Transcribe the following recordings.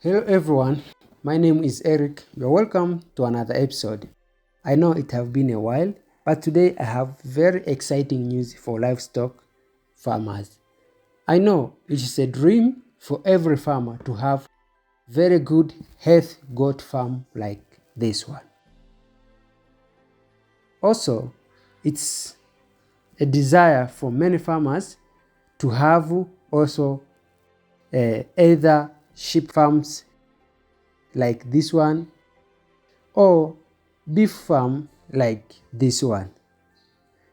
Hello everyone, my name is Eric. You're welcome to another episode. I know it have been a while, but today I have very exciting news for livestock farmers. I know it is a dream for every farmer to have very good health goat farm like this one. Also, it's a desire for many farmers to have also either sheep farms like this one or beef farm like this one.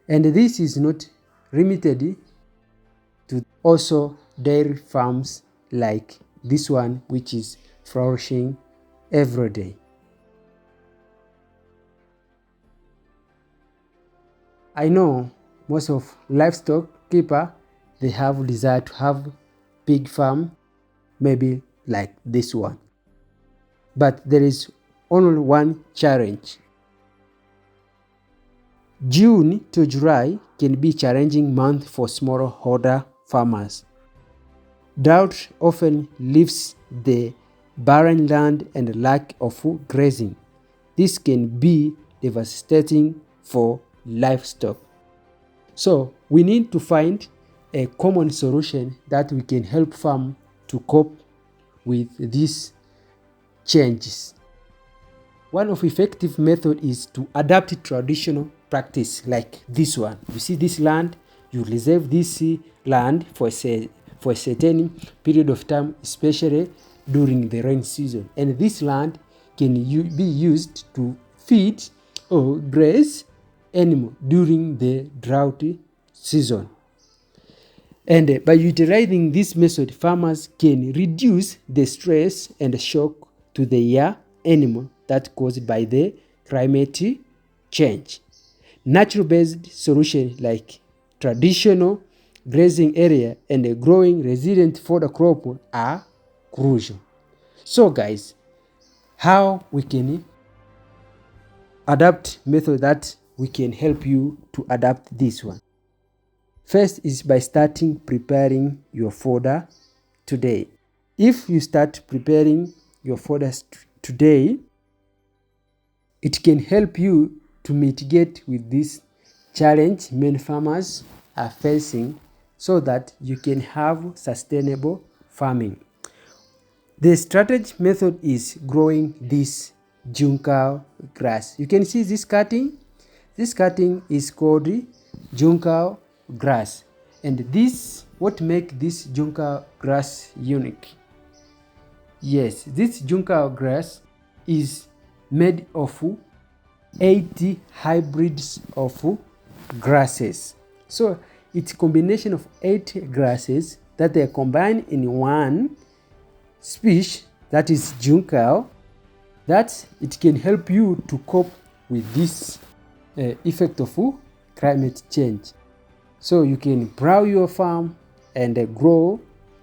And this is not limited to also dairy farms like this one, which is flourishing every day. I know most of livestock keeper, they have desire to have pig farm, maybe like this one. But there is only one challenge. June to July can be challenging month for smallholder farmers. Drought often leaves the barren land and lack of grazing. This can be devastating for livestock. So we need to find a common solution that we can help farm to cope with these changes. One of effective method is to adapt traditional practice like this one. You see this land, you reserve this land for a certain period of time, especially during the rain season. And this land can be used to feed or graze animal during the drought season. And by utilizing this method, farmers can reduce the stress and shock to their animal that caused by the climate change. Natural-based solutions like traditional grazing area and a growing resilient fodder crop are crucial. So guys, how we can adapt method that we can help you to adapt this one. First is by starting preparing your fodder today. If you start preparing your fodder today, it can help you to mitigate with this challenge many farmers are facing so that you can have sustainable farming. The strategy method is growing this juncal grass. You can see this cutting. This cutting is called juncal grass. And this, what makes this juncal grass unique? Yes, this juncal grass is made of 80 hybrids of grasses. So it's a combination of 8 grasses that they are combined in one species, that is juncal, that it can help you to cope with this effect of climate change. So you can plow your farm and grow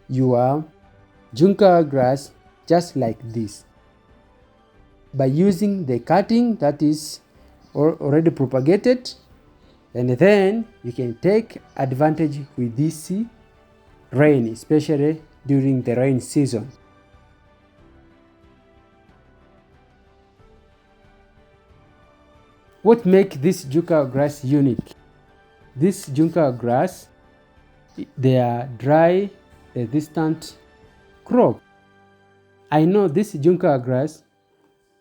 your juncal grass just like this by using the cutting that is already propagated, and then you can take advantage with this rain, especially during the rain season. What makes this juncal grass unique? This juncal grass, they are dry resistant crop. I know this juncal grass,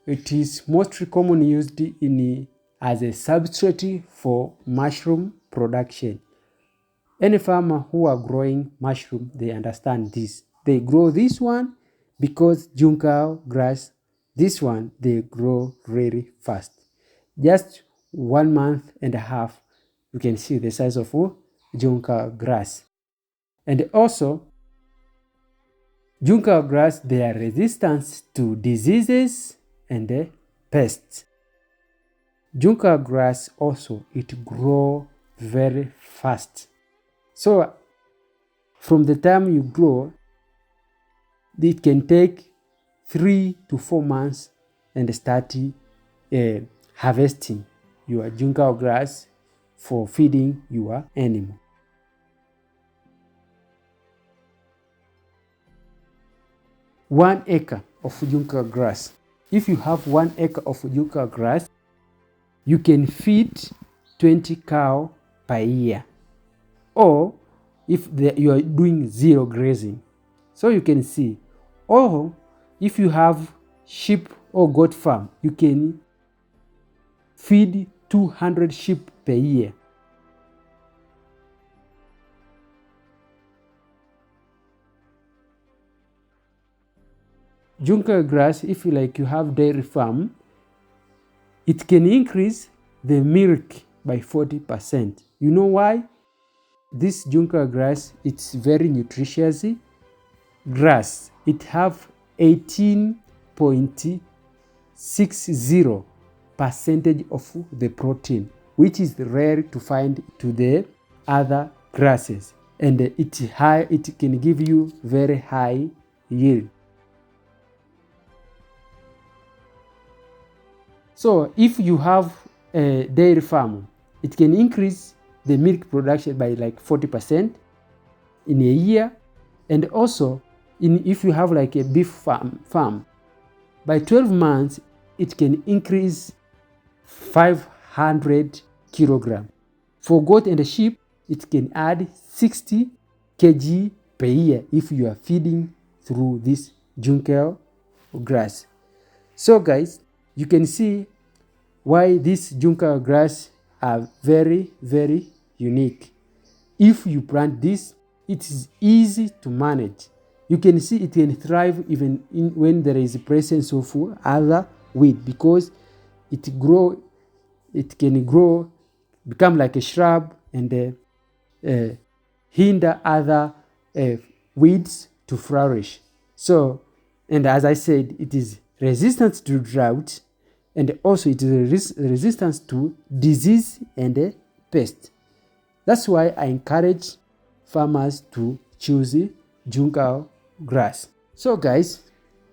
it is mostly commonly used as a substrate for mushroom production. Any farmer who are growing mushroom, they understand this. They grow this one because juncal grass, this one, they grow very fast. Just 1.5 months, you can see the size of juncal grass. And also, juncal grass, they are resistant to diseases and pests. Juncal grass also, it grows very fast. So from the time you grow, it can take 3 to 4 months and start harvesting your juncal grass for feeding your animal. 1 acre of junca grass. If you have 1 acre of junca grass, you can feed 20 cows per year. Or if you are doing zero grazing, so you can see. Or if you have sheep or goat farm, you can feed 200 sheep per year. Junca grass, if you have dairy farm, it can increase the milk by 40%. You know why? This junca grass, it's very nutritious grass. It have 18.60% of the protein, which is rare to find to the other grasses, and it can give you very high yield. So if you have a dairy farm, it can increase the milk production by like 40% in a year. And also if you have like a beef farm, by 12 months, it can increase 500 kilograms. For goat and sheep, it can add 60 kg per year if you are feeding through this junca grass. So guys, you can see why these junca grass are very, very unique. If you plant this, it is easy to manage. You can see it can thrive even when there is a presence of other weed, because it can grow, become like a shrub, and hinder other weeds to flourish. So, and as I said, it is resistant to drought, and also it is resistant to disease and pest. That's why I encourage farmers to choose junca grass. So guys,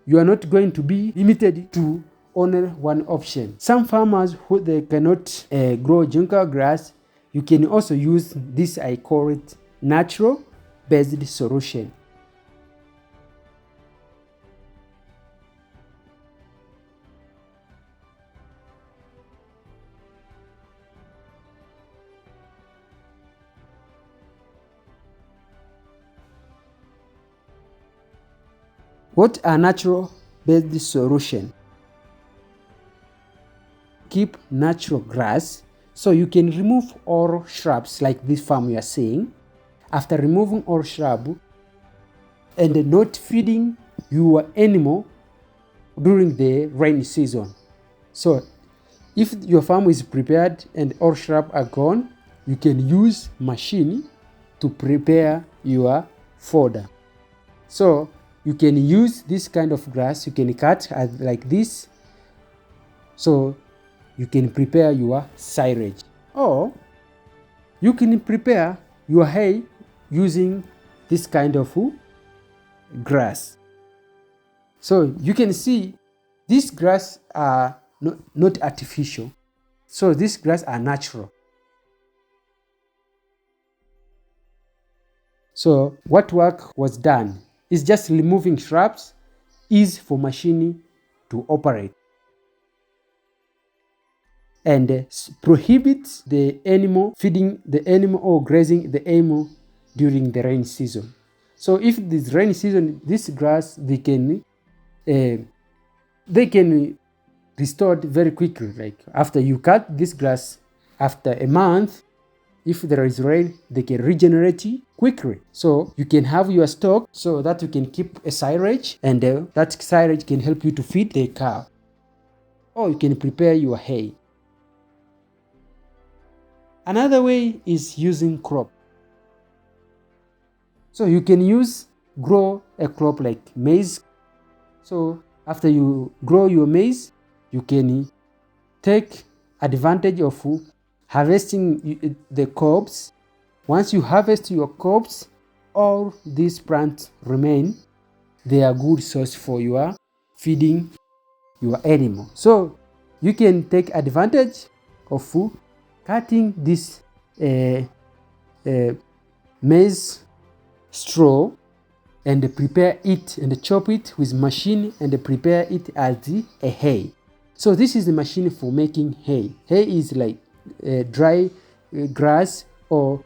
you are not going to be limited to only one option. Some farmers who they cannot grow junca grass, you can also use this, I call it natural based solution. What are natural based solution? Keep natural grass, so you can remove all shrubs like this farm you are seeing. After removing all shrub and not feeding your animal during the rainy season. So if your farm is prepared and all shrub are gone, you can use machine to prepare your fodder. So you can use this kind of grass, you can cut like this, so you can prepare your silage. Or you can prepare your hay using this kind of grass. So you can see these grass are not artificial. So these grass are natural. So what work was done is just removing shrubs, easy for machine to operate, and prohibits the animal feeding the animal or grazing the animal during the rainy season. So if this rainy season, this grass they can restore very quickly. Like after you cut this grass, after a month, if there is rain, they can regenerate quickly. So you can have your stock so that you can keep a silage, and that silage can help you to feed the cow. Or you can prepare your hay. Another way is using crop. So you can grow a crop like maize. So after you grow your maize, you can take advantage of harvesting the cobs. Once you harvest your cobs, all these plants remain. They are good source for your feeding your animal. So you can take advantage of cutting this maize straw and prepare it and chop it with machine and prepare it as a hay. So this is the machine for making hay. Hay is like dry grass or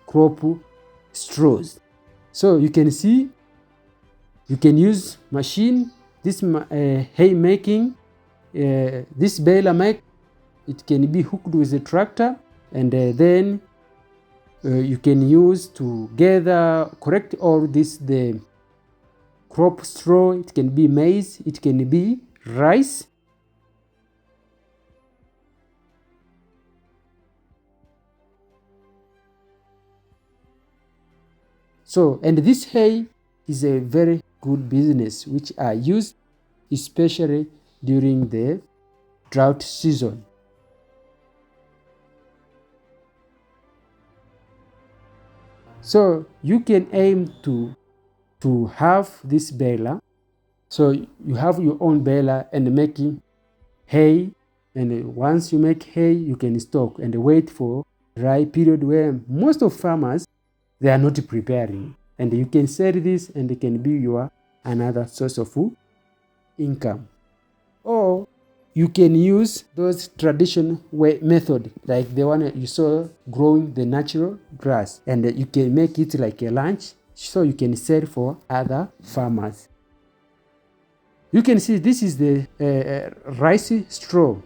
crop straws. So you can see you can use machine, this hay making, this baler make, it can be hooked with a tractor, and then you can use to gather, correct all this, the crop straw. It can be maize, it can be rice. So, and this hay is a very good business which are used especially during the drought season. So you can aim to have this baler. So you have your own baler and making hay, and once you make hay you can stock and wait for dry period where most of farmers they are not preparing, and you can sell this and it can be your another source of income. Or you can use those traditional way method like the one you saw growing the natural grass, and you can make it like a lunch so you can sell for other farmers. You can see this is the rice straw.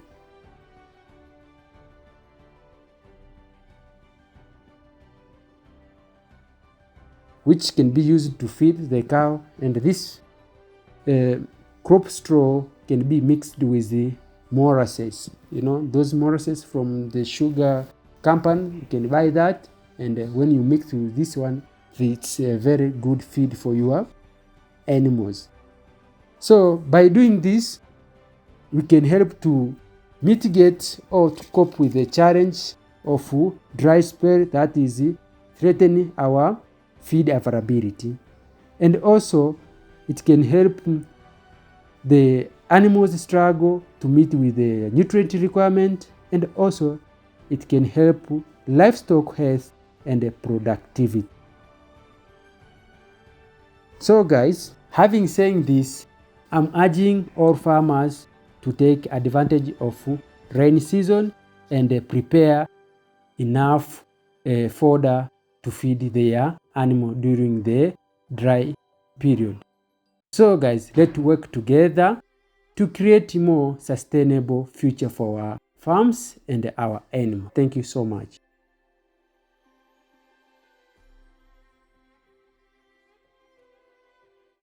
Which can be used to feed the cow, and this crop straw can be mixed with the molasses. You know, those molasses from the sugar company, you can buy that, and when you mix with this one, it's a very good feed for your animals. So by doing this, we can help to mitigate or to cope with the challenge of dry spell that is threatening our feed availability. And also it can help the animals struggle to meet with the nutrient requirement, and also it can help livestock health and productivity. So guys, having said this, I'm urging all farmers to take advantage of rainy season and prepare enough fodder to feed their animal during the dry period. So guys, let's work together to create more sustainable future for our farms and our animals. Thank you so much.